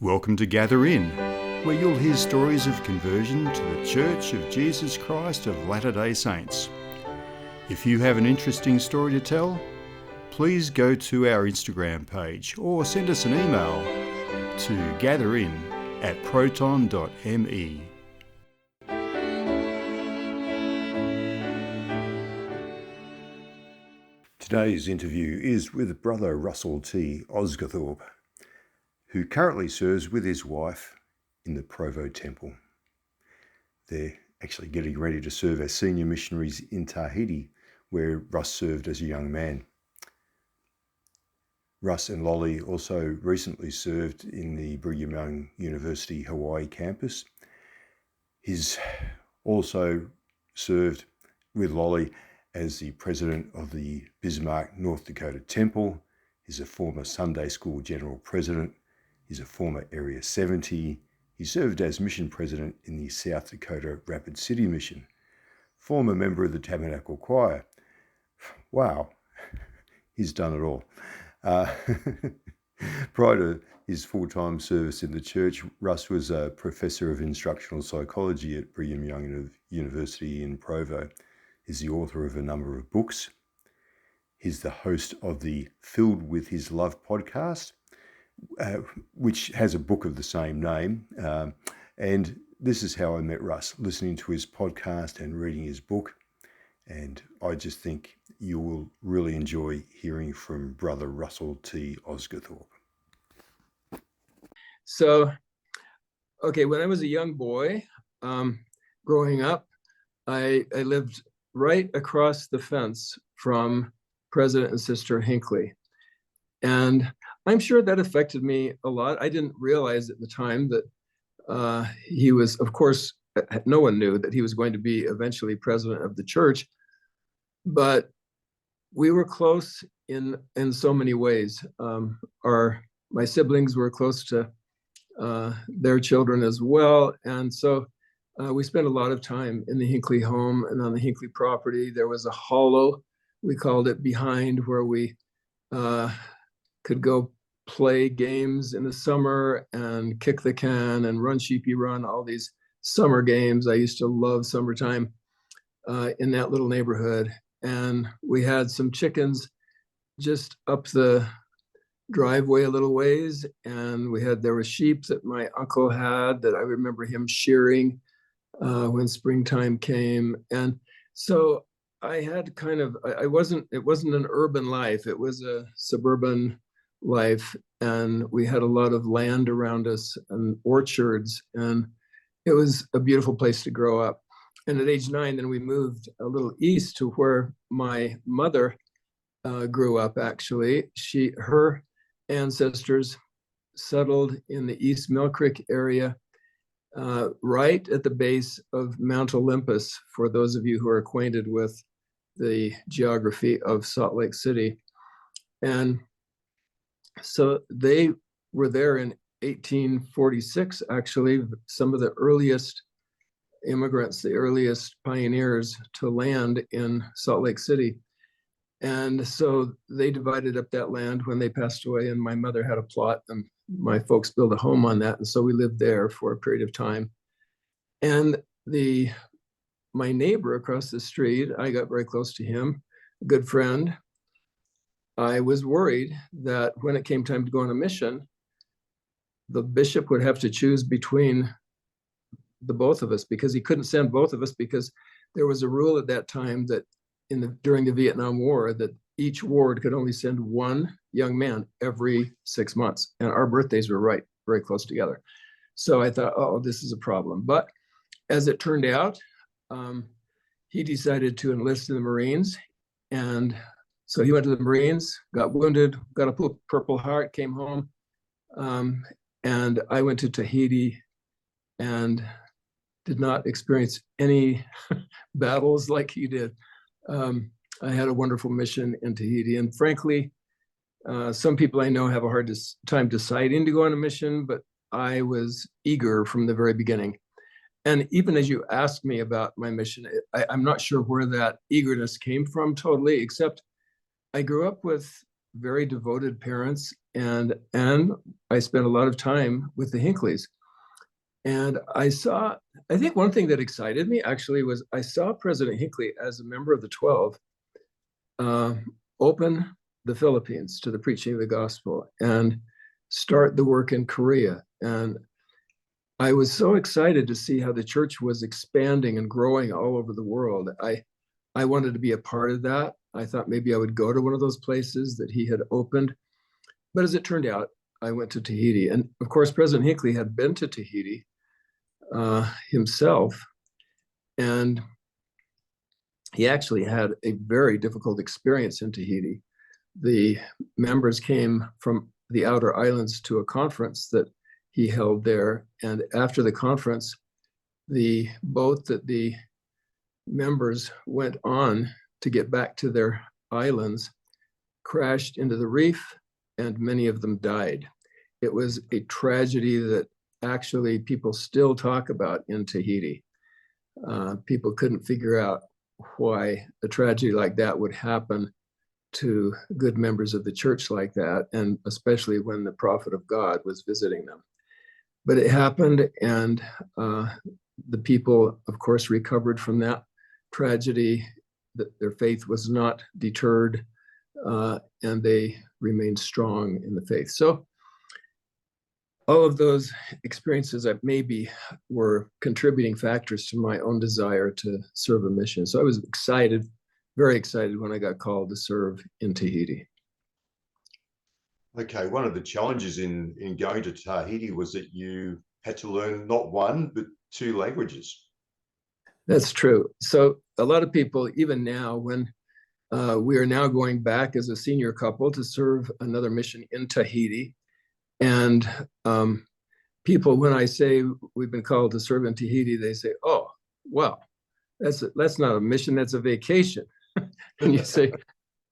Welcome to Gather In, where you'll hear stories of conversion to the Church of Jesus Christ of Latter-day Saints. If you have an interesting story to tell, please go to our Instagram page or send us an email to gatherin@proton.me. Today's interview is with Brother Russell T. Osguthorpe, who currently serves with his wife in the Provo Temple. They're actually getting ready to serve as senior missionaries in Tahiti, where Russ served as a young man. Russ and Lolly also recently served in the Brigham Young University Hawaii campus. He's also served with Lolly as the president of the Bismarck North Dakota Temple. He's a former Sunday School General President. He's a former Area 70. He served as mission president in the South Dakota Rapid City Mission. Former member of the Tabernacle Choir. Wow, he's done it all. Prior to his full-time service in the church, Russ was a professor of instructional psychology at Brigham Young University in Provo. He's the author of a number of books. He's the host of the Filled with His Love podcast, which has a book of the same name. And this is how I met Russ, listening to his podcast and reading his book. And I just think you will really enjoy hearing from Brother Russell T. Osguthorpe. So, when I was a young boy, growing up, I lived right across the fence from President and Sister Hinckley. And I'm sure that affected me a lot. I didn't realize at the time that he was, of course, no one knew that he was going to be eventually president of the church, but we were close in so many ways. My siblings were close to their children as well. And so we spent a lot of time in the Hinckley home and on the Hinckley property. There was a hollow, we called it, behind where we could go play games in the summer and kick the can and run sheepy run, all these summer games. I used to love summertime in that little neighborhood. And we had some chickens just up the driveway a little ways. And there were sheep that my uncle had that I remember him shearing when springtime came. And so I had it wasn't an urban life. It was a suburban life, and we had a lot of land around us and orchards, and it was a beautiful place to grow up. And at age 9, then we moved a little east to where my mother grew up. Actually, her ancestors settled in the East Mill Creek area, right at the base of Mount Olympus, for those of you who are acquainted with the geography of Salt Lake City. And so they were there in 1846, actually. Some of the earliest immigrants, the earliest pioneers to land in Salt Lake City. And so they divided up that land when they passed away, and my mother had a plot, and my folks built a home on that. And so we lived there for a period of time. And my neighbor across the street, I got very close to him, a good friend. I was worried that when it came time to go on a mission, the bishop would have to choose between the both of us, because he couldn't send both of us, because there was a rule at that time that during the Vietnam War that each ward could only send one young man every 6 months, and our birthdays were right very close together. So I thought, oh, this is a problem. But as it turned out, he decided to enlist in the Marines, and so he went to the Marines, got wounded, got a Purple Heart, came home, and I went to Tahiti and did not experience any battles like he did. I had a wonderful mission in Tahiti, and frankly, some people I know have a hard time deciding to go on a mission, but I was eager from the very beginning. And even as you asked me about my mission, I'm not sure where that eagerness came from totally, except I grew up with very devoted parents, and I spent a lot of time with the Hinckleys. And I think one thing that excited me actually was I saw President Hinckley as a member of the 12 open the Philippines to the preaching of the gospel and start the work in Korea. And I was so excited to see how the church was expanding and growing all over the world. I wanted to be a part of that. I thought maybe I would go to one of those places that he had opened. But as it turned out, I went to Tahiti. And of course, President Hinckley had been to Tahiti himself. And he actually had a very difficult experience in Tahiti. The members came from the outer islands to a conference that he held there. And after the conference, the boat that the members went on to get back to their islands crashed into the reef, and many of them died. It was a tragedy that actually people still talk about in Tahiti. People couldn't figure out why a tragedy like that would happen to good members of the church like that, and especially when the prophet of God was visiting them. But it happened, and the people, of course, recovered from that tragedy. Their faith was not deterred, and they remained strong in the faith. So all of those experiences that maybe were contributing factors to my own desire to serve a mission. So I was excited, very excited when I got called to serve in Tahiti. Okay, one of the challenges in going to Tahiti was that you had to learn not one, but two languages. That's true. So a lot of people, even now, when we are now going back as a senior couple to serve another mission in Tahiti, and people, when I say we've been called to serve in Tahiti, they say, "Oh, well, that's not a mission, that's a vacation." And you say,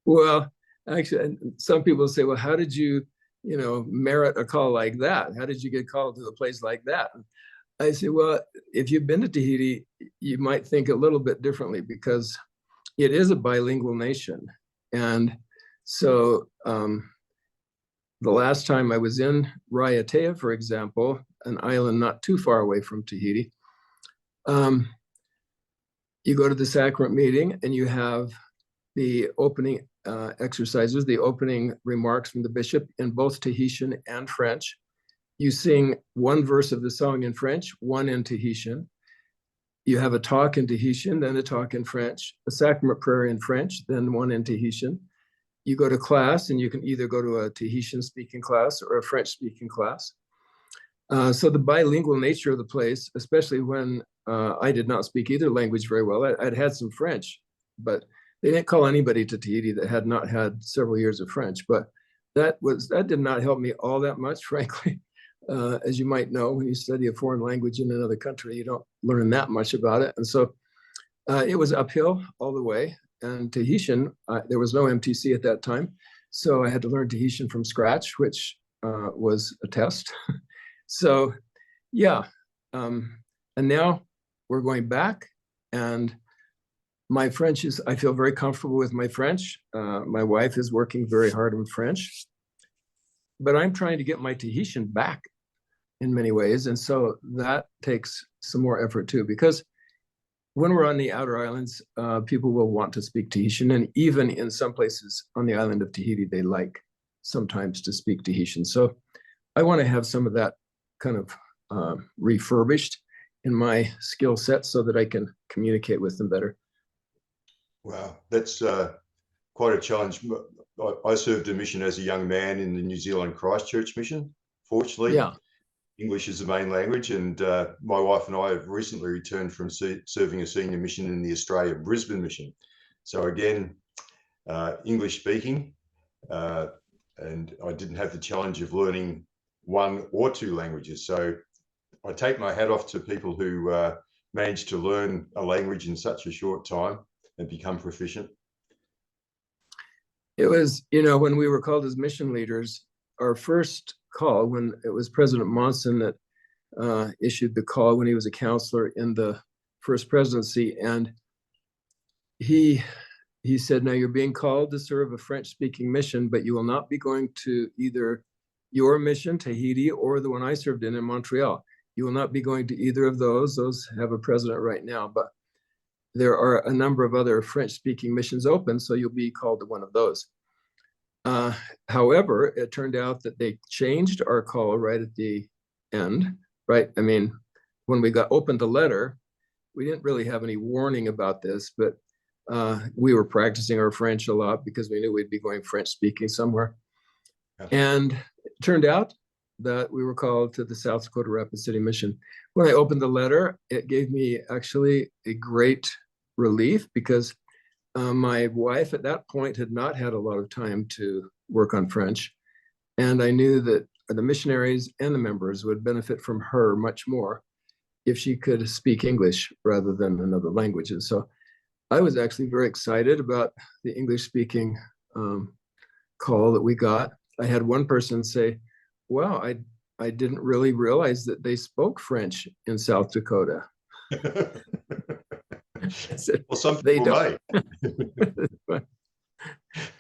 "Well, actually," some people say, "Well, how did you merit a call like that? How did you get called to a place like that?" And I say, "Well, if you've been to Tahiti, you might think a little bit differently, because it is a bilingual nation." And so the last time I was in Raiatea, for example, an island not too far away from Tahiti, you go to the sacrament meeting and you have the opening exercises, the opening remarks from the bishop in both Tahitian and French. You sing one verse of the song in French, one in Tahitian. You have a talk in Tahitian, then a talk in French, a sacrament prayer in French, then one in Tahitian. You go to class, and you can either go to a Tahitian speaking class or a French speaking class. So the bilingual nature of the place, especially when I did not speak either language very well. I'd had some French, but they didn't call anybody to Tahiti that had not had several years of French. But that did not help me all that much, frankly. As you might know, when you study a foreign language in another country, you don't learn that much about it. And so it was uphill all the way. And Tahitian, there was no MTC at that time. So I had to learn Tahitian from scratch, which was a test. So yeah, and now we're going back, and my French I feel very comfortable with my French. My wife is working very hard on French, but I'm trying to get my Tahitian back in many ways. And so that takes some more effort too, because when we're on the outer islands, people will want to speak Tahitian. And even in some places on the island of Tahiti, they like sometimes to speak Tahitian. So I want to have some of that kind of refurbished in my skill set so that I can communicate with them better. Wow, that's quite a challenge. I served a mission as a young man in the New Zealand Christchurch mission. Fortunately, yeah. English is the main language, and my wife and I have recently returned from serving a senior mission in the Australia Brisbane mission. So again, English speaking, and I didn't have the challenge of learning one or two languages. So I take my hat off to people who manage to learn a language in such a short time and become proficient. It was, when we were called as mission leaders, our first call, when it was President Monson that issued the call when he was a counselor in the first presidency, and he he said, now you're being called to serve a French-speaking mission, but you will not be going to either your mission, Tahiti, or the one I served in Montreal. You will not be going to either of those. Those have a president right now, but there are a number of other French-speaking missions open, so you'll be called to one of those. However, it turned out that they changed our call right at the end, right? I mean, when we opened the letter, we didn't really have any warning about this, but we were practicing our French a lot because we knew we'd be going French-speaking somewhere. And it turned out that we were called to the South Dakota Rapid City Mission. When I opened the letter, it gave me actually a great relief because my wife at that point had not had a lot of time to work on French. And I knew that the missionaries and the members would benefit from her much more if she could speak English rather than another language. And so I was actually very excited about the English-speaking call that we got. I had one person say, wow, I didn't really realize that they spoke French in South Dakota. Said, well, some people may.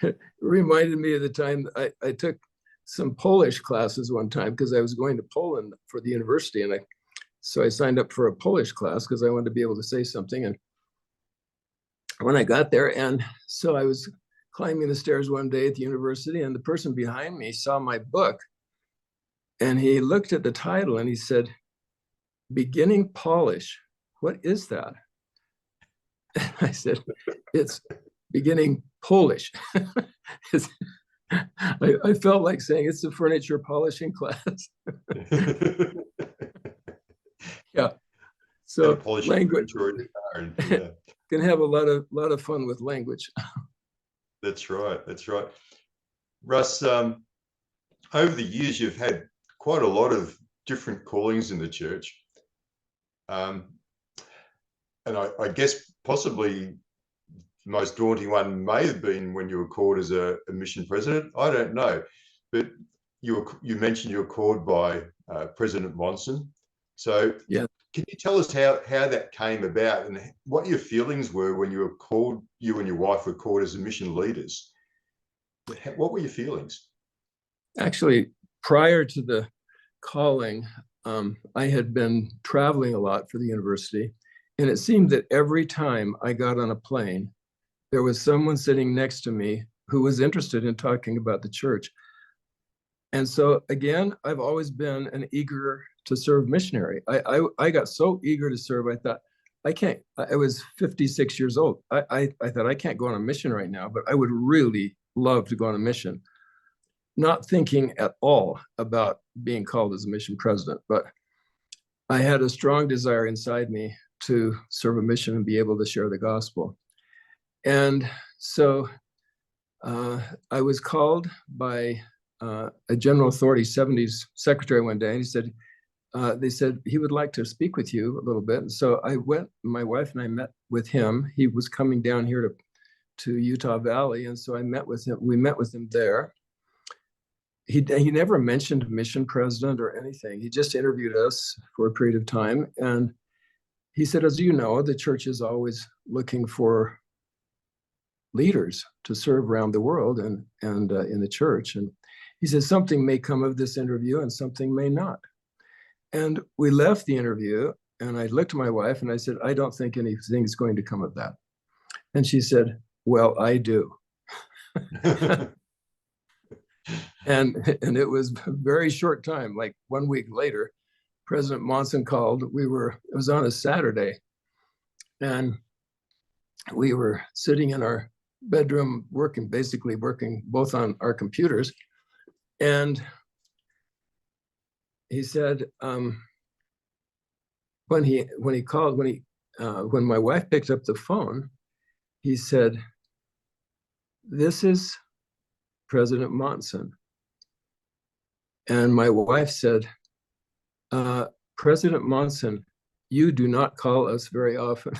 It reminded me of the time I took some Polish classes one time because I was going to Poland for the university. And so I signed up for a Polish class because I wanted to be able to say something. And when I got there, and so I was climbing the stairs one day at the university, and the person behind me saw my book, and he looked at the title and he said, Beginning Polish, what is that? And I said, it's beginning Polish. I felt like saying it's a furniture polishing class. Yeah. So language can have a lot of fun with language. That's right. That's right. Russ, over the years, you've had quite a lot of different callings in the church. And I guess possibly the most daunting one may have been when you were called as a mission president. I don't know. But you mentioned you were called by President Monson. So yeah. Can you tell us how that came about and what your feelings were when you and your wife were called as mission leaders? What were your feelings? Actually, prior to the calling, I had been traveling a lot for the university, and it seemed that every time I got on a plane, there was someone sitting next to me who was interested in talking about the church. And so again, I've always been an eager to serve missionary. I got so eager to serve, I thought, I was 56 years old. I thought, I can't go on a mission right now, but I would really love to go on a mission. Not thinking at all about being called as a mission president, but I had a strong desire inside me to serve a mission and be able to share the gospel. And so I was called by a general authority 70s secretary one day, and he said, they said he would like to speak with you a little bit. And so I went, my wife and I met with him. He was coming down here to Utah Valley. And so I met with him. We met with him there. He never mentioned mission president or anything. He just interviewed us for a period of time. And he said, as you know, the church is always looking for leaders to serve around the world and in the church. And he said, something may come of this interview and something may not. And we left the interview, and I looked at my wife and I said, I don't think anything is going to come of that. And she said, well, I do. And it was a very short time, like 1 week later, President Monson called. It was on a Saturday, and we were sitting in our bedroom basically working both on our computers. And he said, when my wife picked up the phone, he said, this is President Monson. And my wife said, President Monson, you do not call us very often.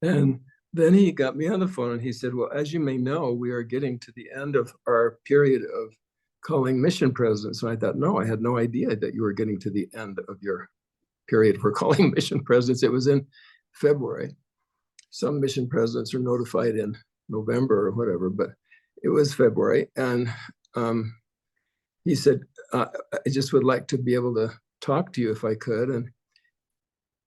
And then he got me on the phone and he said, well, as you may know, we are getting to the end of our period of calling mission presidents. And I thought, no, I had no idea that you were getting to the end of your period we're calling mission presidents. It was in February. Some mission presidents are notified in November or whatever, but it was February. And he said, I just would like to be able to talk to you if I could. And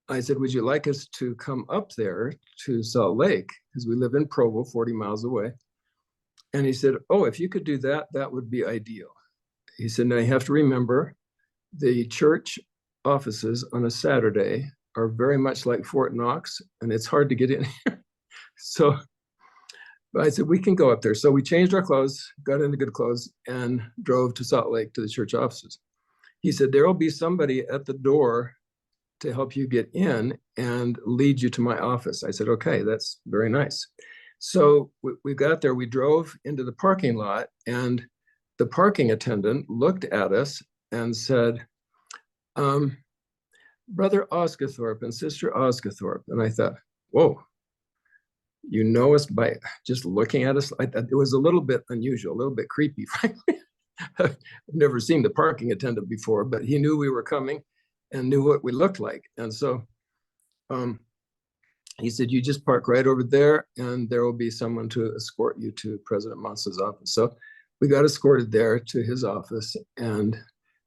I said, would you like us to come up there to Salt Lake? Because we live in Provo, 40 miles away. And he said, oh, if you could do that, that would be ideal. He said, now you have to remember the church offices on a Saturday are very much like Fort Knox, and it's hard to get in here. So I said, we can go up there. So we changed our clothes, got into good clothes, and drove to Salt Lake to the church offices. He said, there will be somebody at the door to help you get in and lead you to my office. I said, okay, that's very nice. So we got there, we drove into the parking lot, and the parking attendant looked at us and said, Brother Osguthorpe and Sister Osguthorpe. And I thought, whoa, you know us by just looking at us? It was a little bit unusual, a little bit creepy, frankly. I've never seen the parking attendant before, but he knew we were coming and knew what we looked like. And so he said, you just park right over there and there will be someone to escort you to President Manson's office. So we got escorted there to his office, and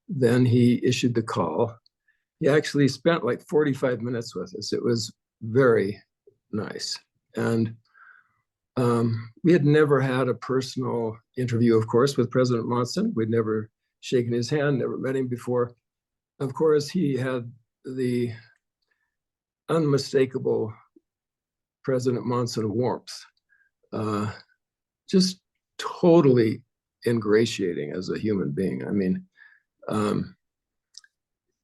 then he issued the call. He actually spent like 45 minutes with us. It was very nice. And we had never had a personal interview, of course, with President Monson. We'd never shaken his hand, never met him before. Of course, he had the unmistakable President Monson warmth, just totally ingratiating as a human being. I mean,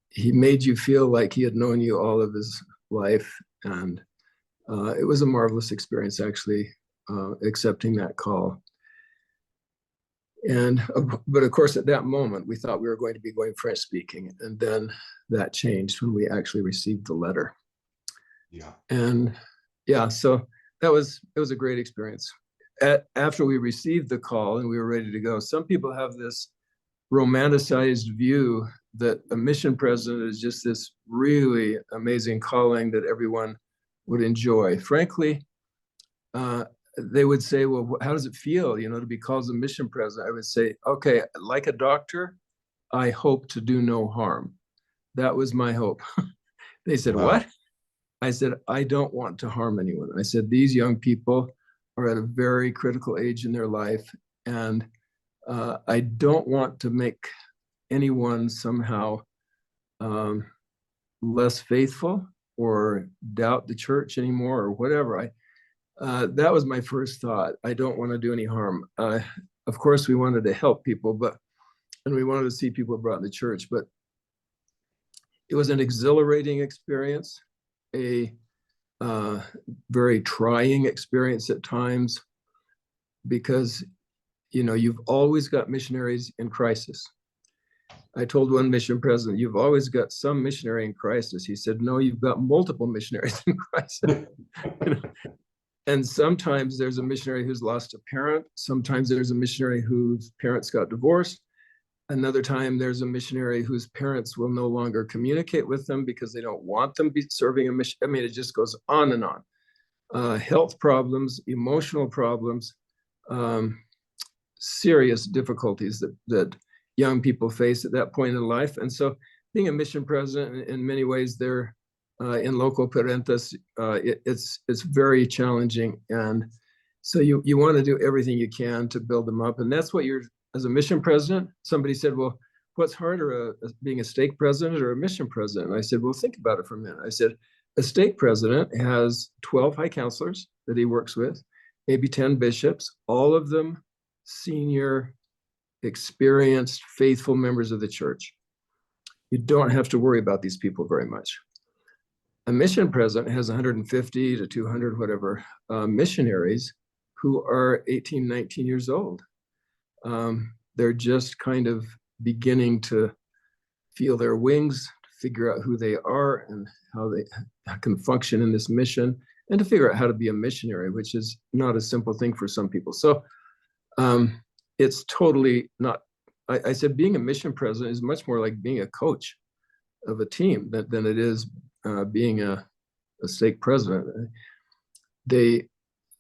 he made you feel like he had known you all of his life. And it was a marvelous experience, actually, accepting that call. And, but of course, at that moment, we thought we were going to be going French speaking. And then that changed when we actually received the letter. Yeah. And yeah, so it was a great experience. After we received the call and we were ready to go, some people have this romanticized view that a mission president is just this really amazing calling that everyone would enjoy. Frankly, they would say, well, how does it feel, to be called a mission president? I would say, okay, like a doctor, I hope to do no harm. That was my hope. They said, wow. What? I said, I don't want to harm anyone. I said, these young people are at a very critical age in their life, and I don't want to make anyone somehow less faithful or doubt the church anymore or whatever. That was my first thought. I don't want to do any harm. Of course, we wanted to help people, and we wanted to see people brought in the church, but it was an exhilarating experience, a very trying experience at times, because you've always got missionaries in crisis. I told one mission president, you've always got some missionary in crisis. He said, no, you've got multiple missionaries in crisis. And sometimes there's a missionary who's lost a parent. Sometimes there's a missionary whose parents got divorced. Another time there's a missionary whose parents will no longer communicate with them because they don't want them to be serving a mission. I mean, it just goes on and on. Health problems, emotional problems, serious difficulties that young people face at that point in life. And so being a mission president, in many ways, they're in loco parentis, it's very challenging. And so you want to do everything you can to build them up. And that's what as a mission president, somebody said, well, what's harder, being a stake president or a mission president? And I said, well, think about it for a minute. I said, a stake president has 12 high counselors that he works with, maybe 10 bishops, all of them senior, experienced, faithful members of the church. You don't have to worry about these people very much. A mission president has 150 to 200, whatever, missionaries who are 18, 19 years old. They're just kind of beginning to feel their wings, to figure out who they are and how they can function in this mission, and to figure out how to be a missionary, which is not a simple thing for some people. So it's totally not, I said being a mission president is much more like being a coach. of a team than it is being a stake president. The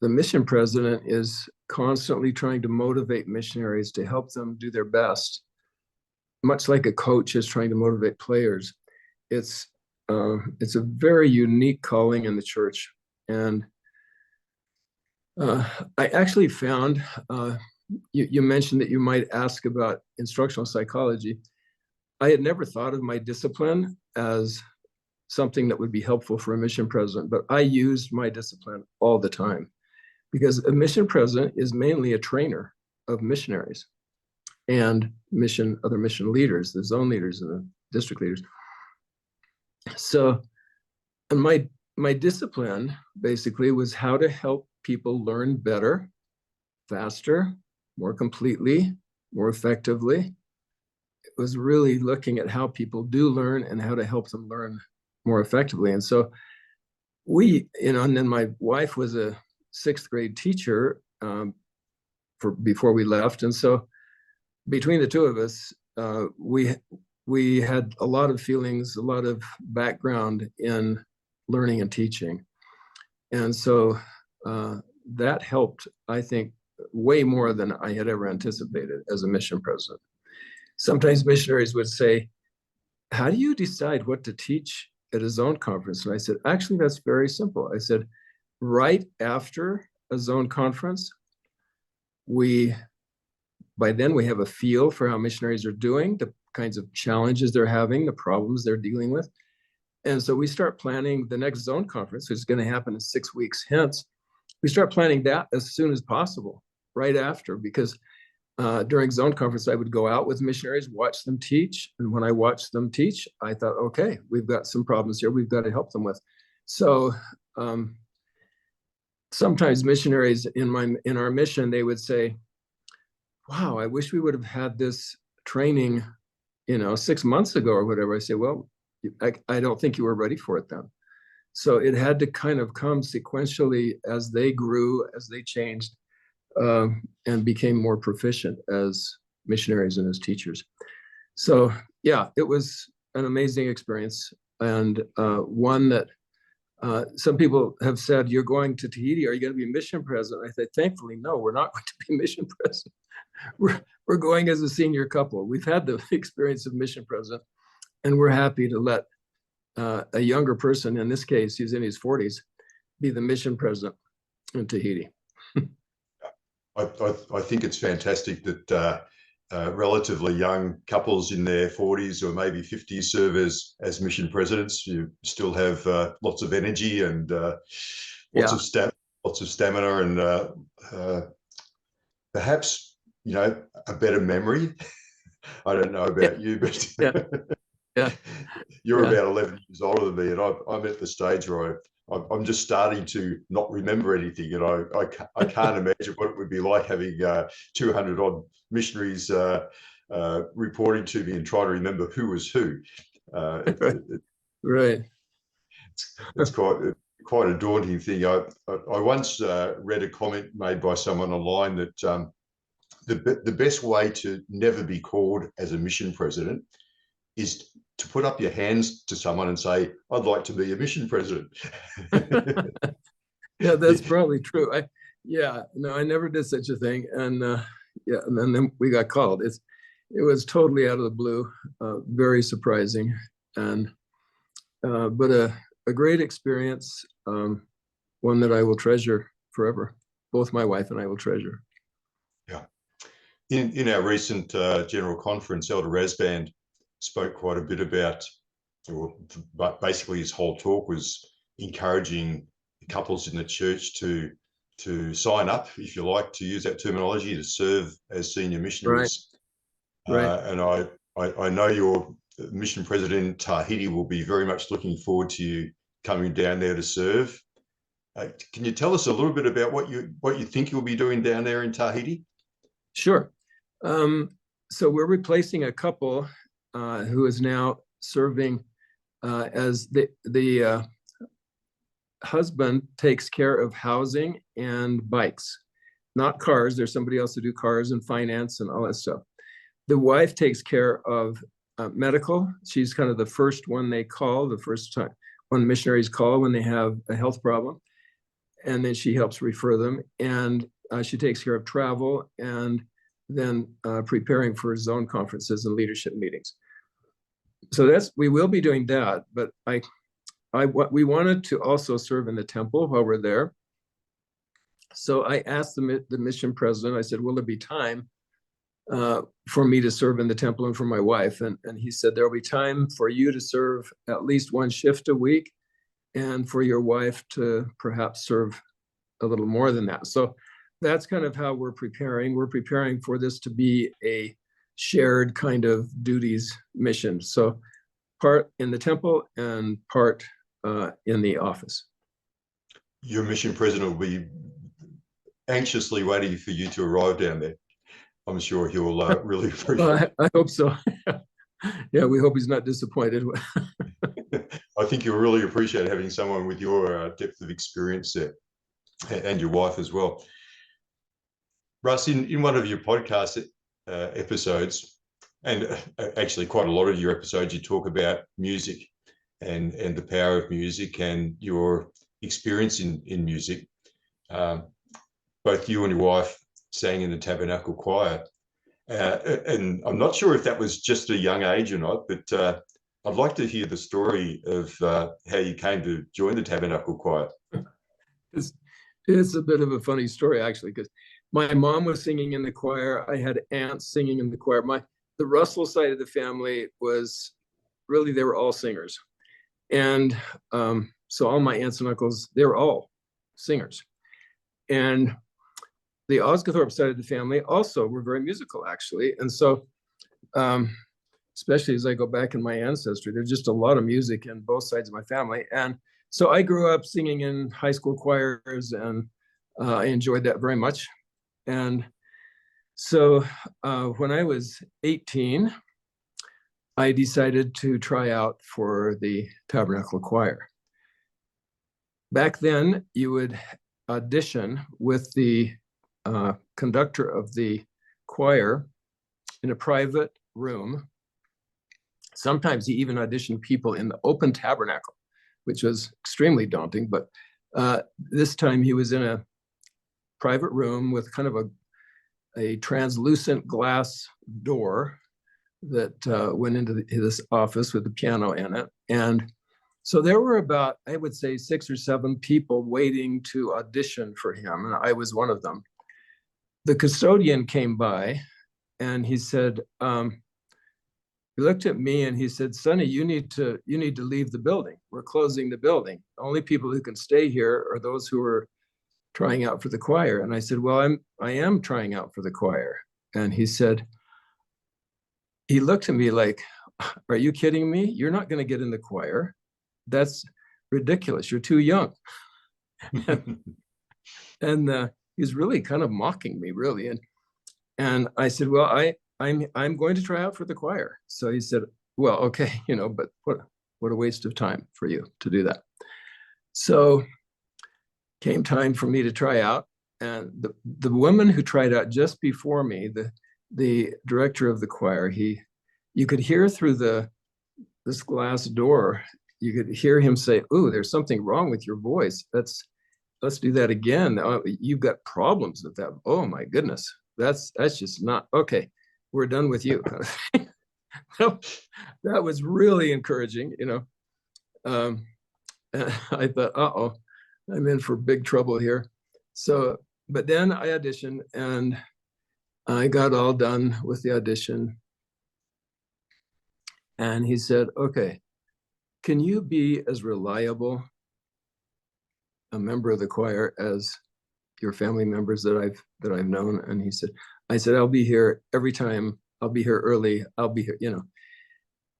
mission president is constantly trying to motivate missionaries to help them do their best, much like a coach is trying to motivate players. It's a very unique calling in the church. And I actually found, you mentioned that you might ask about instructional psychology. I had never thought of my discipline as something that would be helpful for a mission president, but I used my discipline all the time, because a mission president is mainly a trainer of missionaries and other mission leaders, the zone leaders and the district leaders. So, and my discipline basically was how to help people learn better, faster, more completely, more effectively. It was really looking at how people do learn and how to help them learn more effectively. And so and then my wife was a 6th grade teacher before we left. And so between the two of us, we had a lot of feelings, a lot of background in learning and teaching. And so that helped, I think, way more than I had ever anticipated as a mission president. Sometimes missionaries would say, how do you decide what to teach at a zone conference? And I said, actually, that's very simple. I said, right after a zone conference, by then we have a feel for how missionaries are doing, the kinds of challenges they're having, the problems they're dealing with. And so we start planning the next zone conference, which is going to happen in 6 weeks hence. We start planning that as soon as possible, right after, because during zone conference, I would go out with missionaries, watch them teach. And when I watched them teach, I thought, okay, we've got some problems here we've got to help them with. So sometimes missionaries in our mission, they would say, wow, I wish we would have had this training, 6 months ago or whatever. I say, well, I don't think you were ready for it then. So it had to kind of come sequentially as they grew, as they changed, and became more proficient as missionaries and as teachers. So yeah, it was an amazing experience, and one that some people have said, you're going to Tahiti, are you going to be mission president? I said, thankfully, no, we're not going to be mission president. We're going as a senior couple. We've had the experience of mission president, and we're happy to let a younger person, in this case, he's in his 40s, be the mission president in Tahiti. I think it's fantastic that relatively young couples in their 40s or maybe 50s serve as mission presidents. You still have lots of energy and lots of stamina, and perhaps a better memory. I don't know about you, but you're about 11 years older than me, and I'm at the stage where I'm just starting to not remember anything, and I can't imagine what it would be like having 200 odd missionaries reporting to me and trying to remember who was who. Right. It's quite a daunting thing. I once read a comment made by someone online that the best way to never be called as a mission president is to put up your hands to someone and say, I'd like to be a mission president. Yeah, that's probably true. I never did such a thing. And and then we got called. It was totally out of the blue, very surprising. And but a great experience, one that I will treasure forever. Both my wife and I will treasure. Yeah. In our recent general conference, Elder Rasband spoke quite a bit about, but basically his whole talk was encouraging couples in the church to sign up, if you like, to use that terminology, to serve as senior missionaries. Right. And I know your mission president in Tahiti will be very much looking forward to you coming down there to serve. Can you tell us a little bit about what you think you'll be doing down there in Tahiti? Sure. So we're replacing a couple who is now serving as the husband takes care of housing and bikes, not cars. There's somebody else to do cars and finance and all that stuff. The wife takes care of medical. She's kind of the first one they call, the first time when missionaries call when they have a health problem. And then she helps refer them. And she takes care of travel and then preparing for zone conferences and leadership meetings. So we will be doing that. But we wanted to also serve in the temple while we're there. So I asked the mission president, I said, will there be time for me to serve in the temple and for my wife? And he said, there'll be time for you to serve at least one shift a week and for your wife to perhaps serve a little more than that. So that's kind of how we're preparing. We're preparing for this to be a shared kind of duties mission. So part in the temple and part in the office. Your mission president will be anxiously waiting for you to arrive down there. I'm sure he'll really appreciate it. I hope so. Yeah, we hope he's not disappointed. I think you'll really appreciate having someone with your depth of experience there, and your wife as well. Russ, in one of your podcast episodes, and actually quite a lot of your episodes, you talk about music and the power of music and your experience in music. Both you and your wife sang in the Tabernacle Choir. And I'm not sure if that was just a young age or not, but I'd like to hear the story of how you came to join the Tabernacle Choir. It's a bit of a funny story, actually, because my mom was singing in the choir. I had aunts singing in the choir. The Russell side of the family was really, they were all singers. And so all my aunts and uncles, they were all singers. And the Osguthorpe side of the family also were very musical, actually. And so, especially as I go back in my ancestry, there's just a lot of music in both sides of my family. And so I grew up singing in high school choirs, and I enjoyed that very much. And so when I was 18, I decided to try out for the Tabernacle Choir. Back then, you would audition with the conductor of the choir in a private room. Sometimes he even auditioned people in the open tabernacle, which was extremely daunting. But this time he was in a private room with kind of a translucent glass door that went into this office with the piano in it. And so there were about, I would say, 6 or 7 people waiting to audition for him, and I was one of them. The custodian came by and he said, he looked at me and he said, Sonny, you need to leave the building. We're closing the building. The only people who can stay here are those who are trying out for the choir. And I said, well, I am trying out for the choir. And he said, he looked at me like, are you kidding me? You're not going to get in the choir. That's ridiculous. You're too young. and he's really kind of mocking me, really. And I said, well, I'm going to try out for the choir. So he said, well, okay, but what a waste of time for you to do that. So came time for me to try out. And the woman who tried out just before me, the director of the choir, you could hear through this glass door, you could hear him say, "Ooh, there's something wrong with your voice. Let's do that again. You've got problems with that. Oh my goodness, that's just not okay. We're done with you." That was really encouraging, And I thought, uh-oh, I'm in for big trouble here. So, but then I auditioned and I got all done with the audition. And he said, okay, can you be as reliable a member of the choir as your family members that I've known? And I said, I'll be here every time. I'll be here early. I'll be here,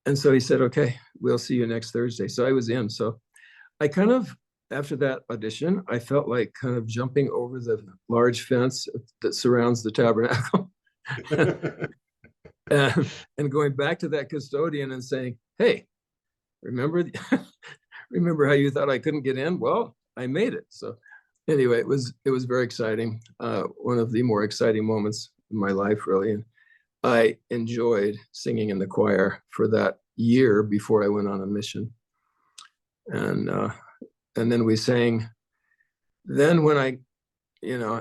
And so he said, okay, we'll see you next Thursday. So I was in. So I kind of, after that audition, I felt like kind of jumping over the large fence that surrounds the tabernacle and going back to that custodian and saying, hey, remember how you thought I couldn't get in? Well, I made it. So anyway, it was very exciting. One of the more exciting moments in my life, really. I enjoyed singing in the choir for that year before I went on a mission. And then we sang. Then when I,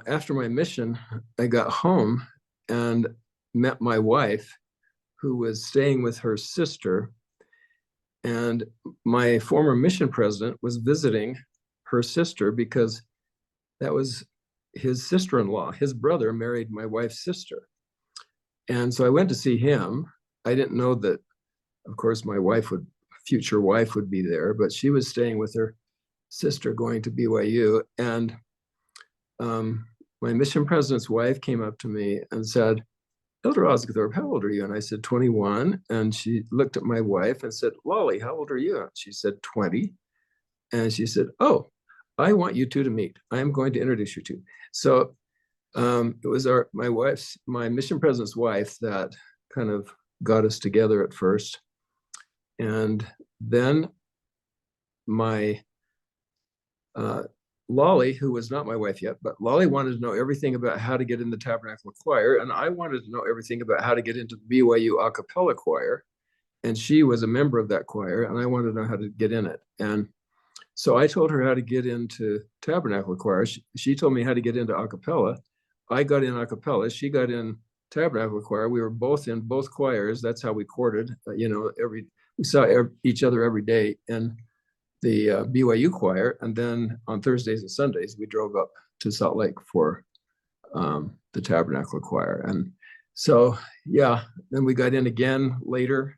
after my mission, I got home and met my wife, who was staying with her sister. And my former mission president was visiting her sister because that was his sister-in-law. His brother married my wife's sister. And so I went to see him. I didn't know that, of course, my future wife would be there, but she was staying with her sister going to BYU. And my mission president's wife came up to me and said, "Elder Osguthorpe, how old are you?" And I said, 21. And she looked at my wife and said, "Lolly, how old are you?" And she said, 20. And she said, "Oh, I want you two to meet. I'm going to introduce you two." So it was my mission president's wife that kind of got us together at first. And then my Lolly, who was not my wife yet, but Lolly wanted to know everything about how to get in the Tabernacle Choir, and I wanted to know everything about how to get into the BYU a cappella choir. And she was a member of that choir, and I wanted to know how to get in it. And so I told her how to get into Tabernacle Choir. She told me how to get into a cappella. I got in a cappella. She got in Tabernacle Choir. We were both in both choirs. That's how we courted. We saw each other every day in the BYU choir. And then on Thursdays and Sundays, we drove up to Salt Lake for the Tabernacle Choir. And so, yeah, then we got in again later.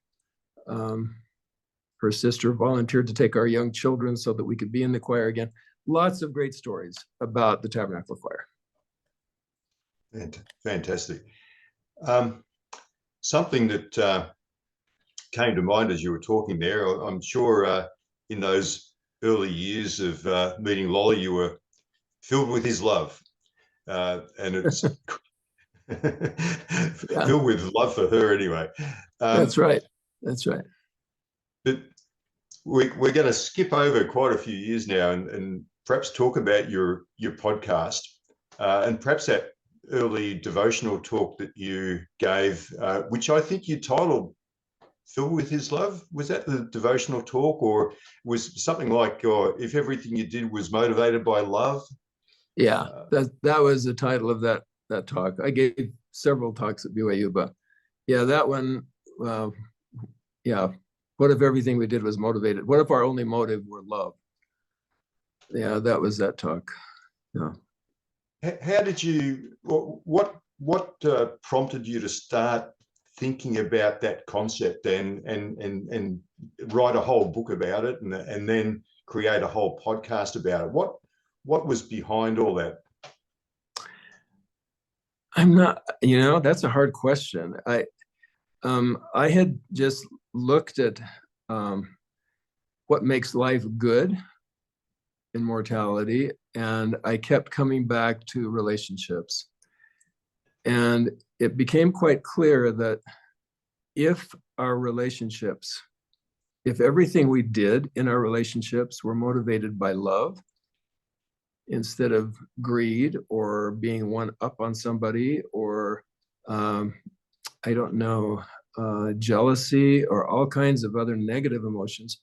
Her sister volunteered to take our young children so that we could be in the choir again. Lots of great stories about the Tabernacle Choir. Fantastic. Something that came to mind as you were talking there, I'm sure in those early years of meeting Lolly, you were filled with his love. And it's filled with love for her anyway. That's right. That's right. But we're going to skip over quite a few years now and perhaps talk about your podcast and perhaps that early devotional talk that you gave, which I think you titled "Filled with His Love." Was that the devotional talk, or was something like "If Everything You Did Was Motivated by Love"? Yeah, that was the title of that talk. I gave several talks at BYU, but yeah, that one, yeah. What if everything we did was motivated? What if our only motive were love? Yeah, that was that talk. Yeah. How did you? What prompted you to start thinking about that concept and write a whole book about it and then create a whole podcast about it? What was behind all that? I'm not. That's a hard question. I had just looked at what makes life good in mortality, and I kept coming back to relationships. And it became quite clear that if everything we did in our relationships were motivated by love instead of greed or being one up on somebody or jealousy or all kinds of other negative emotions,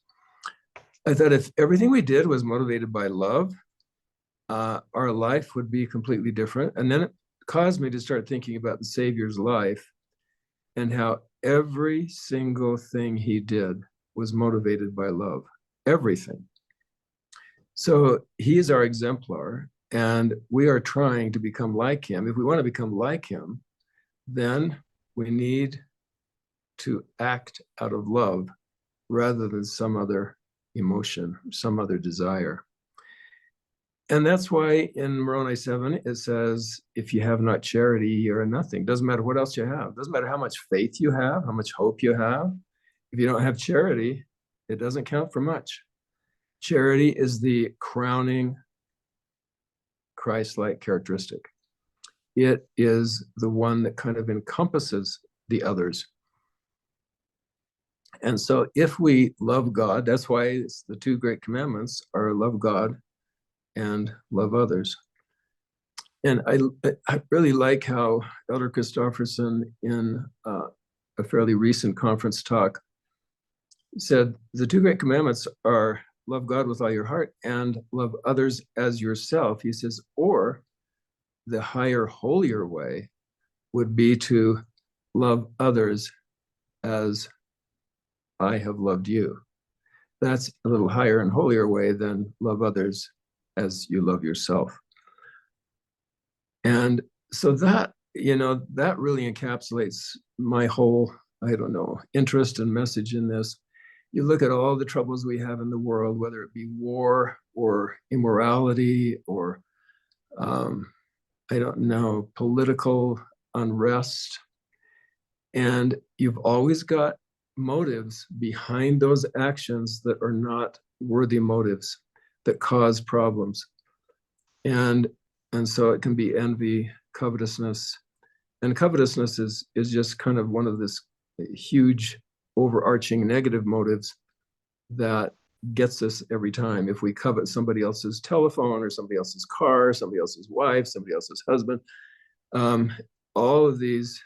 I thought if everything we did was motivated by love, our life would be completely different. And then it caused me to start thinking about the Savior's life and how every single thing he did was motivated by love. Everything. So he is our exemplar, and we are trying to become like him. If we want to become like him, then we need to act out of love rather than some other emotion, some other desire. And that's why in Moroni 7, it says, if you have not charity, you're nothing. Doesn't matter what else you have. Doesn't matter how much faith you have, how much hope you have. If you don't have charity, it doesn't count for much. Charity is the crowning Christ-like characteristic. It is the one that kind of encompasses the others. And so if we love God, that's why it's the two great commandments are love God and love others. And I really like how Elder Christofferson, in a fairly recent conference talk, said the two great commandments are love God with all your heart and love others as yourself. He says, or the higher, holier way would be to love others as I have loved you. That's a little higher and holier way than love others as you love yourself. And so that, that really encapsulates my whole, I don't know, interest and message in this. You look at all the troubles we have in the world, whether it be war or immorality or, I don't know, political unrest. And you've always got motives behind those actions that are not worthy motives that cause problems. And so it can be envy, covetousness. And covetousness is just kind of one of this huge overarching negative motives that gets us every time. If we covet somebody else's telephone or somebody else's car, somebody else's wife, somebody else's husband, all of these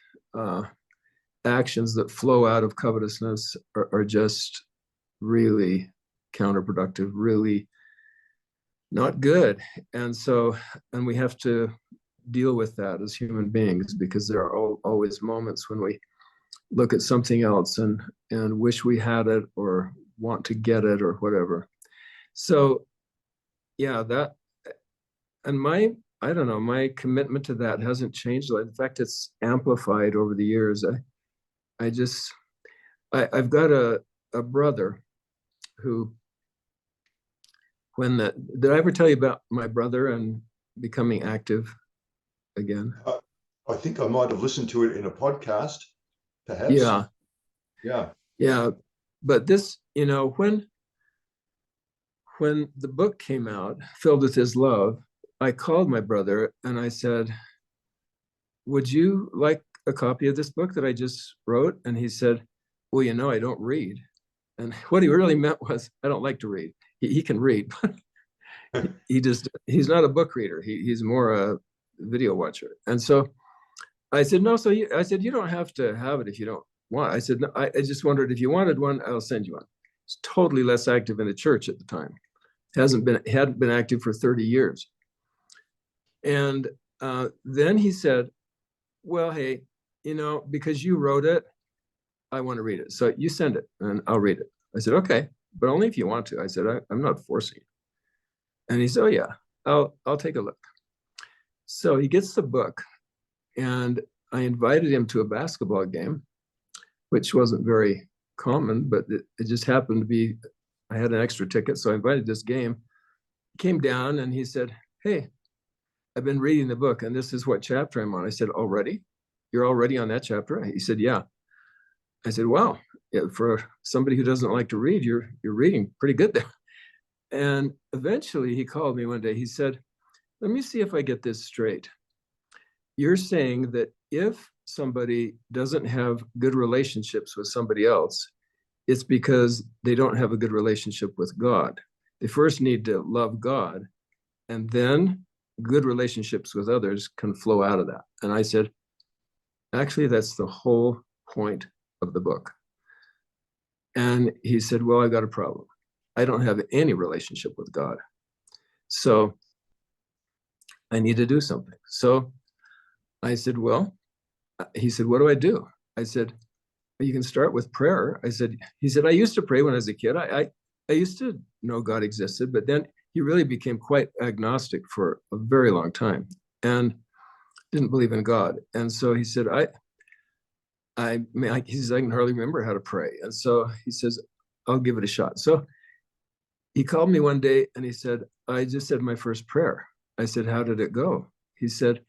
actions that flow out of covetousness are just really counterproductive, really not good. And we have to deal with that as human beings, because there are always moments when we look at something else and wish we had it or want to get it or whatever. So yeah, that, and I don't know, my commitment to that hasn't changed. In fact, it's amplified over the years. I've got a brother who, did I ever tell you about my brother and becoming active again? I think I might have listened to it in a podcast, perhaps. Yeah. But this, when the book came out, Filled with His Love, I called my brother and I said, would you like a copy of this book that I just wrote? And he said, well, I don't read. And what he really meant was, I don't like to read. He can read, but he's not a book reader. He's more a video watcher. And so I said, no, I said, you don't have to have it if you don't want. I said, no, I just wondered if you wanted one, I'll send you one. It's totally less active in the church at the time. Hadn't been active for 30 years. And then he said, well, hey, because you wrote it, I want to read it. So you send it and I'll read it. I said, okay, but only if you want to. I said, I'm not forcing you. And he said, oh yeah, I'll take a look. So he gets the book, and I invited him to a basketball game, which wasn't very common, but it just happened to be, I had an extra ticket, so I invited this game. He came down and he said, hey, I've been reading the book and this is what chapter I'm on. I said, already? You're already on that chapter? He said, yeah. I said, wow, yeah, for somebody who doesn't like to read, you're reading pretty good there. And eventually he called me one day. He said, let me see if I get this straight. You're saying that if somebody doesn't have good relationships with somebody else, it's because they don't have a good relationship with God. They first need to love God, and then good relationships with others can flow out of that. And I said, actually, that's the whole point of the book. And he said, well, I got a problem. I don't have any relationship with God. So I need to do something. So I said, well, he said, what do I do? I said, you can start with prayer. He said, I used to pray when I was a kid. I used to know God existed, but then he really became quite agnostic for a very long time and didn't believe in God. And so he said, he says, I can hardly remember how to pray. And so he says, I'll give it a shot. So he called me one day and he said, I just said my first prayer. I said, how did it go? He said,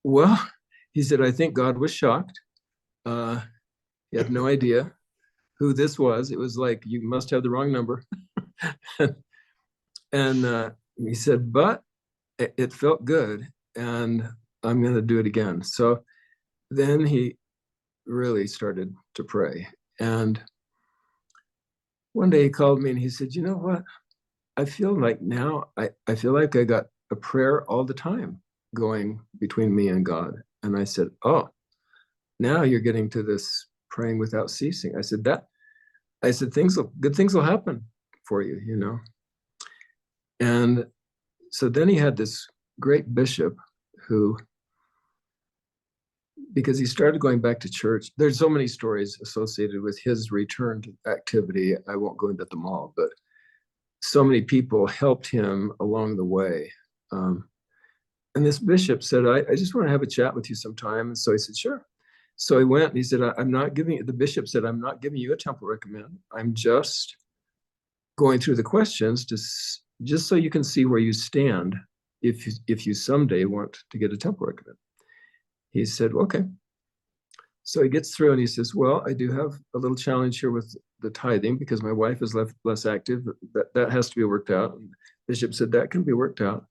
well, I think God was shocked. He had no idea who this was. It was like, you must have the wrong number. And he said, but it felt good and I'm going to do it again. So then he really started to pray. And one day he called me and he said, you know what? I feel like now I feel like I got a prayer all the time. going between me and God. And I said, oh, now you're getting to this praying without ceasing. I said, good things will happen for you, you know. And so then he had this great bishop who, because he started going back to church, there's so many stories associated with his return to activity. I won't go into them all, but so many people helped him along the way. And this bishop said, I just want to have a chat with you sometime. And so he said, sure. So he went and he said, the bishop said, I'm not giving you a temple recommend. I'm just going through the questions just so you can see where you stand if you someday want to get a temple recommend. He said, okay. So he gets through and he says, well, I do have a little challenge here with the tithing because my wife is less active. That has to be worked out. And the bishop said, that can be worked out.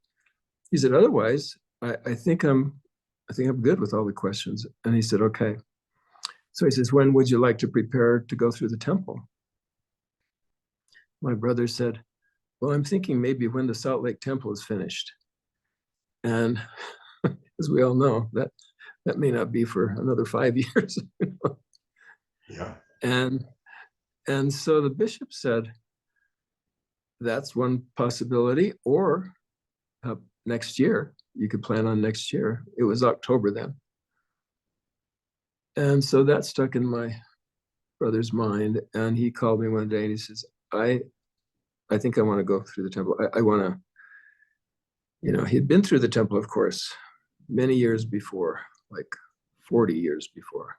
He said, otherwise, I think I'm good with all the questions. And he said, okay. So he says, when would you like to prepare to go through the temple? My brother said, well, I'm thinking maybe when the Salt Lake Temple is finished. And as we all know, that may not be for another 5 years. Yeah. And so the bishop said, that's one possibility, or next year, you could plan on next year. It was October then. And so that stuck in my brother's mind. And he called me one day and he says, I think I want to go through the temple. I want to, you know, he'd been through the temple, of course, many years before, like 40 years before.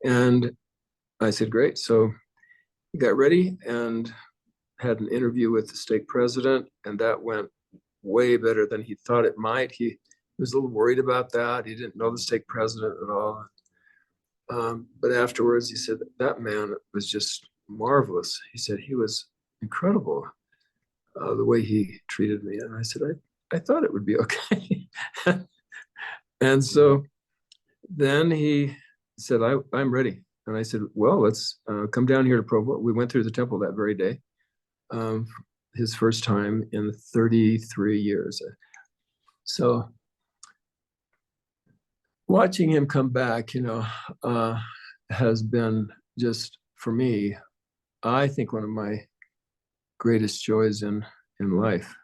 And I said, great. So he got ready and had an interview with the stake president, and that went way better than he thought it might. He was a little worried about that. He didn't know the stake president at all. But afterwards, he said that man was just marvelous. He said he was incredible, the way he treated me. And I said, I thought it would be okay. And so then he said, I'm ready. And I said, well, let's come down here to Provo. We went through the temple that very day, his first time in 33 years. So watching him come back, you know, has been just, for me, I think one of my greatest joys in life.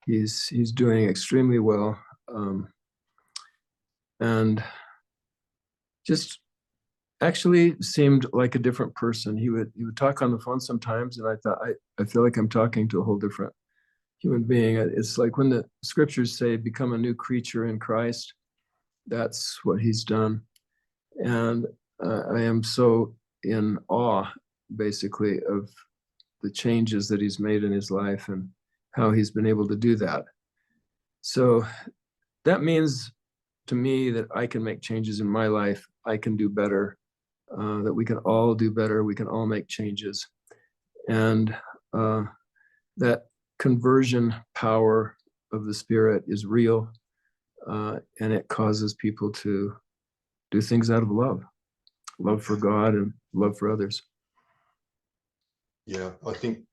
He's doing extremely well, and just actually seemed like a different person. He would talk on the phone sometimes, and I thought, I feel like I'm talking to a whole different human being. It's like when the scriptures say, become a new creature in Christ, that's what he's done. And I am so in awe, basically, of the changes that he's made in his life and how he's been able to do that. So that means to me that I can make changes in my life. I can do better, that we can all do better. We can all make changes. And that conversion power of the Spirit is real, and it causes people to do things out of love for God and love for others. Yeah, I think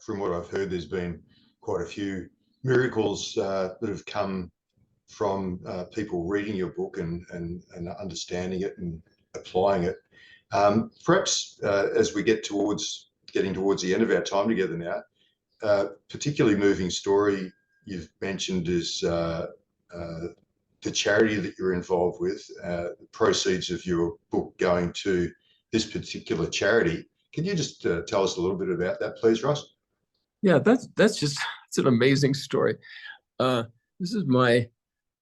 from what I've heard, there's been quite a few miracles that have come from people reading your book and understanding it and applying it. Perhaps as we getting towards the end of our time together now, particularly moving story you've mentioned is the charity that you're involved with, the proceeds of your book going to this particular charity. Can you just tell us a little bit about that, please, Russ? Yeah, it's an amazing story. This is my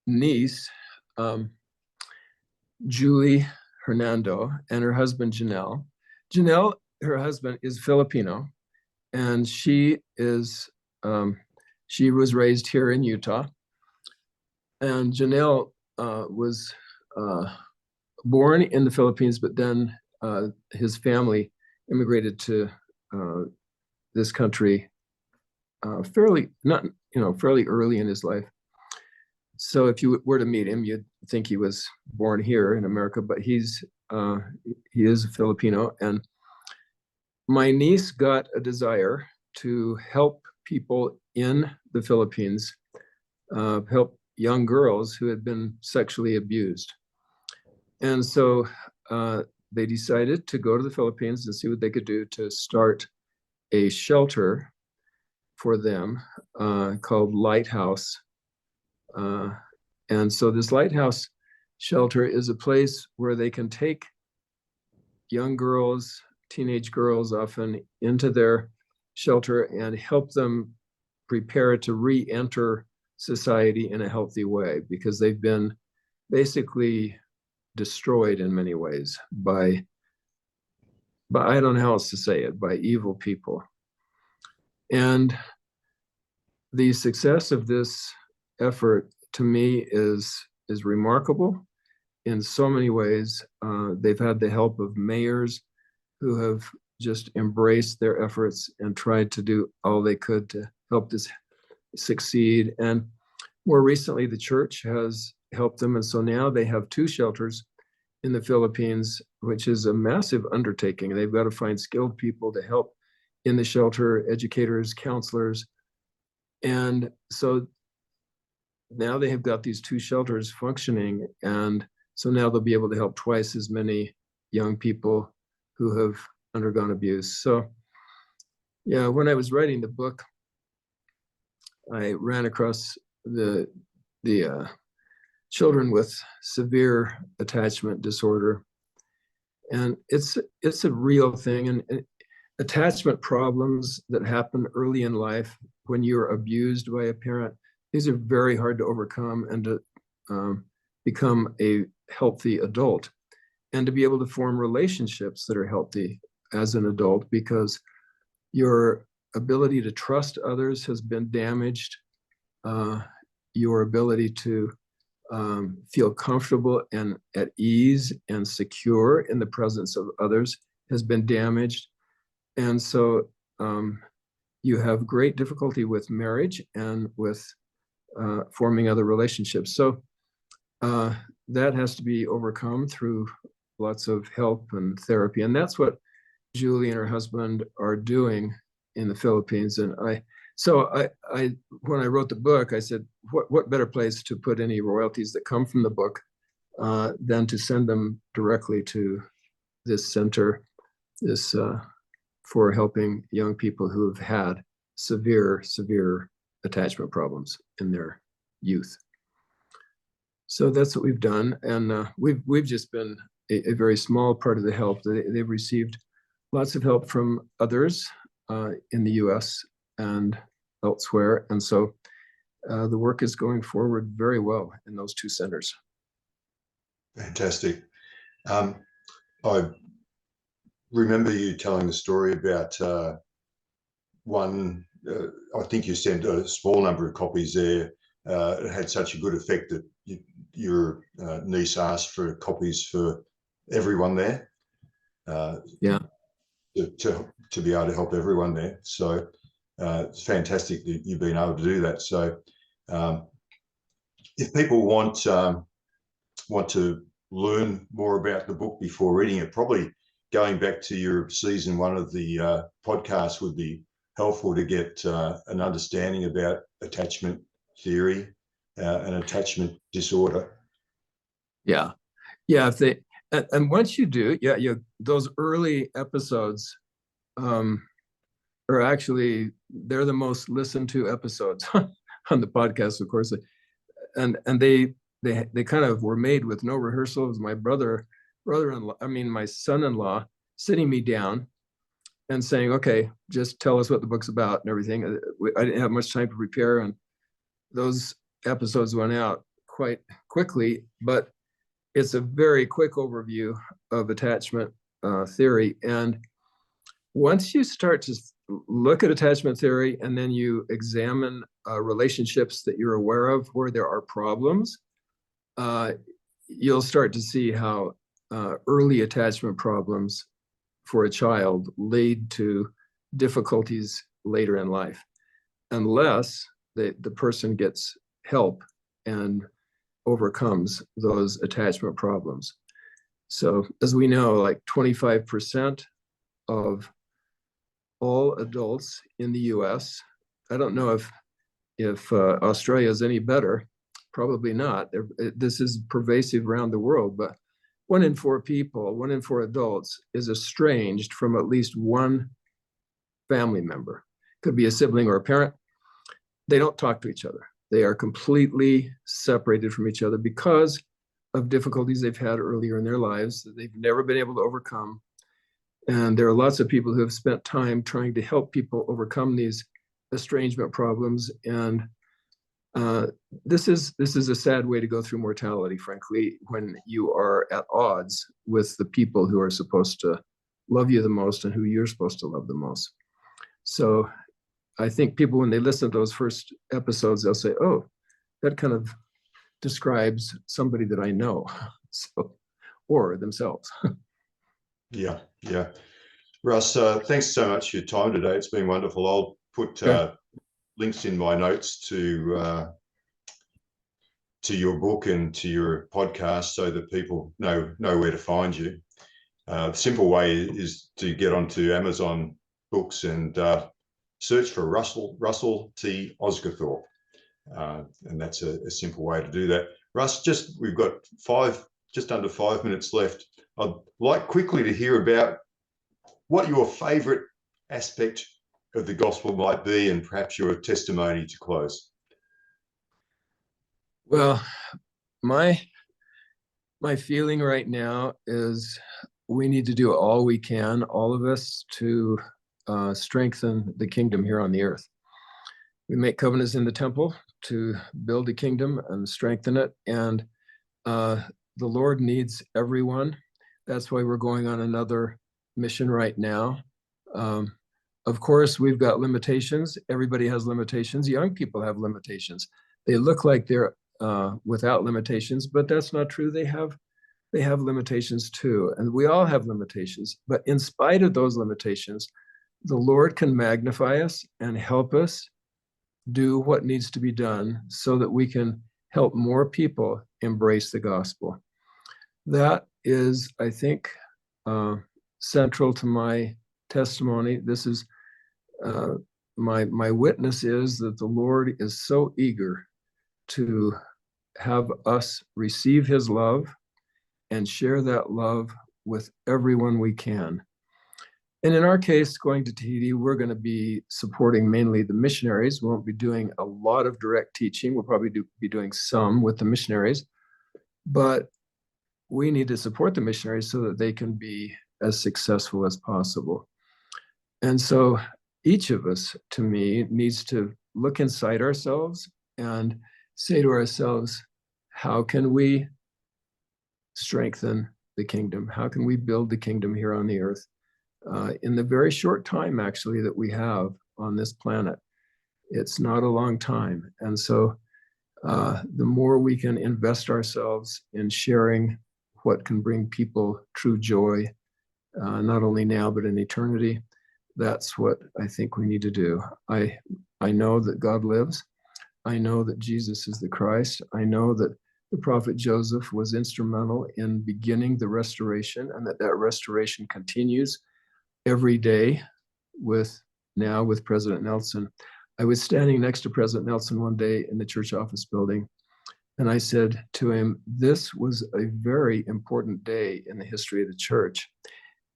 niece, Julie Hernando, and her husband, Janelle. Janelle, her husband, is Filipino, and she was raised here in Utah. And Janelle was born in the Philippines, but then his family immigrated to this country fairly early in his life. So if you were to meet him, you'd think he was born here in America, but he is a Filipino. And my niece got a desire to help people in the Philippines, help young girls who had been sexually abused. And so they decided to go to the Philippines and see what they could do to start a shelter for them called Lighthouse. And so this Lighthouse shelter is a place where they can take young girls, teenage girls often, into their shelter and help them prepare to re-enter society in a healthy way, because they've been basically destroyed in many ways by I don't know how else to say it, by evil people. And the success of this effort to me is remarkable in so many ways. They've had the help of mayors who have just embraced their efforts and tried to do all they could to help this succeed. And more recently, the church has helped them. And so now they have 2 shelters in the Philippines, which is a massive undertaking. They've got to find skilled people to help in the shelter, educators, counselors. And so now they have got these 2 shelters functioning. And so now they'll be able to help twice as many young people who have undergone abuse. So yeah, when I was writing the book, I ran across the children with severe attachment disorder. And it's a real thing. And attachment problems that happen early in life when you're abused by a parent, these are very hard to overcome and to become a healthy adult, and to be able to form relationships that are healthy as an adult, because your ability to trust others has been damaged. Your ability to feel comfortable and at ease and secure in the presence of others has been damaged. And so you have great difficulty with marriage and with forming other relationships. So that has to be overcome through lots of help and therapy. And that's what Julie and her husband are doing in the Philippines. And when I wrote the book, I said, what better place to put any royalties that come from the book than to send them directly to this center, for helping young people who have had severe attachment problems in their youth. So that's what we've done. And we've just been a very small part of the help. They've received lots of help from others in the US and elsewhere. And so the work is going forward very well in those 2 centers. Fantastic. I remember you telling the story about one, I think you sent a small number of copies there. It had such a good effect that your niece asked for copies for everyone there. Yeah. To be able to help everyone there. So it's fantastic that you've been able to do that. So if people want to learn more about the book before reading it, probably going back to your season 1 of the podcast would be helpful to get an understanding about attachment theory and attachment disorder. Yeah. If they and once you do, those early episodes are actually, they're the most listened to episodes on the podcast, of course. And they kind of were made with no rehearsals. My my son-in-law sitting me down and saying, okay, just tell us what the book's about and everything. I didn't have much time to prepare, and those episodes went out quite quickly, but it's a very quick overview of attachment theory. And once you start to look at attachment theory and then you examine relationships that you're aware of where there are problems, you'll start to see how early attachment problems for a child lead to difficulties later in life, unless the person gets help and overcomes those attachment problems. So as we know, like 25% of all adults in the US, I don't know if Australia is any better, Probably not. This is pervasive around the world, but 1 in 4 people, 1 in 4 adults is estranged from at least one family member. Could be a sibling or a parent. They don't talk to each other. They are completely separated from each other because of difficulties they've had earlier in their lives that they've never been able to overcome. And there are lots of people who have spent time trying to help people overcome these estrangement problems. And this is a sad way to go through mortality, frankly, when you are at odds with the people who are supposed to love you the most and who you're supposed to love the most. So I think people, when they listen to those first episodes, they'll say, oh, that kind of describes somebody that I know, so, or themselves. Yeah. Russ, thanks so much for your time today. It's been wonderful. I'll put links in my notes to your book and to your podcast so that people know where to find you. The simple way is to get onto Amazon Books and search for Russell T. Osguthorpe. And that's a simple way to do that. Russ, we've got just under 5 minutes left. I'd like quickly to hear about what your favourite aspect of the gospel might be, and perhaps your testimony to close. Well, my feeling right now is we need to do all we can, all of us, to strengthen the kingdom here on the earth. We make covenants in the temple to build the kingdom and strengthen it. And the Lord needs everyone. That's why we're going on another mission right now. Of course, we've got limitations. Everybody has limitations. Young people have limitations. They look like they're without limitations, but that's not true. They have limitations too. And we all have limitations. But in spite of those limitations, the Lord can magnify us and help us do what needs to be done so that we can help more people embrace the gospel. That is, I think, central to my testimony. This is my witness is that the Lord is so eager to have us receive his love and share that love with everyone we can. And in our case, going to Tahiti, we're going to be supporting mainly the missionaries. We won't be doing a lot of direct teaching. We'll probably be doing some with the missionaries, but we need to support the missionaries so that they can be as successful as possible. And so each of us, to me, needs to look inside ourselves and say to ourselves, how can we strengthen the kingdom? How can we build the kingdom here on the earth in the very short time, actually, that we have on this planet? It's not a long time. And so the more we can invest ourselves in sharing what can bring people true joy, not only now, but in eternity, that's what I think we need to do. I know that God lives. I know that Jesus is the Christ. I know that the prophet Joseph was instrumental in beginning the restoration, and that restoration continues every day with President Nelson. I was standing next to President Nelson one day in the church office building, and I said to him, this was a very important day in the history of the church.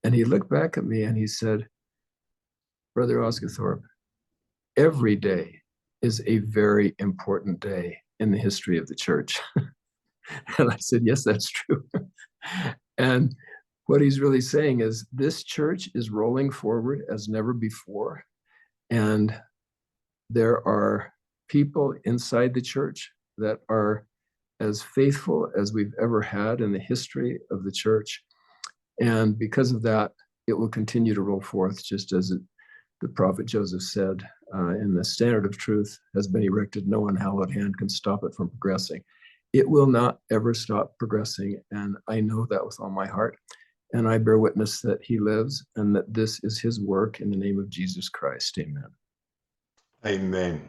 And he looked back at me and he said, Brother Osguthorpe, every day is a very important day in the history of the church. And I said, yes, that's true. And what he's really saying is this church is rolling forward as never before. And there are people inside the church that are as faithful as we've ever had in the history of the church. And because of that, it will continue to roll forth, just as the prophet Joseph said, in the standard of truth has been erected, no unhallowed hand can stop it from progressing. It will not ever stop progressing. And I know that with all my heart. And I bear witness that he lives and that this is his work in the name of Jesus Christ. Amen. Amen.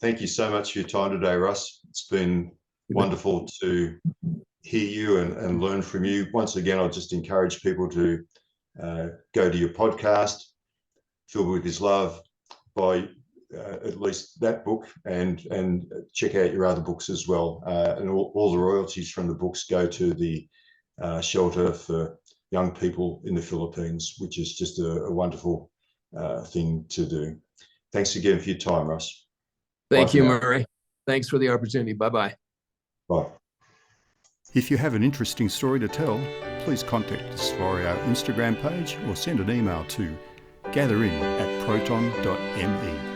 Thank you so much for your time today, Russ. It's been wonderful to hear you and learn from you. Once again, I'll just encourage people to go to your podcast, Filled with His Love, by at least that book and check out your other books as well. And all the royalties from the books go to the shelter for young people in the Philippines, which is just a wonderful thing to do. Thanks again for your time, Russ. Thank you, Murray. Thanks for the opportunity. Bye-bye. Bye. If you have an interesting story to tell, please contact us via our Instagram page or send an email to gatherin@proton.me.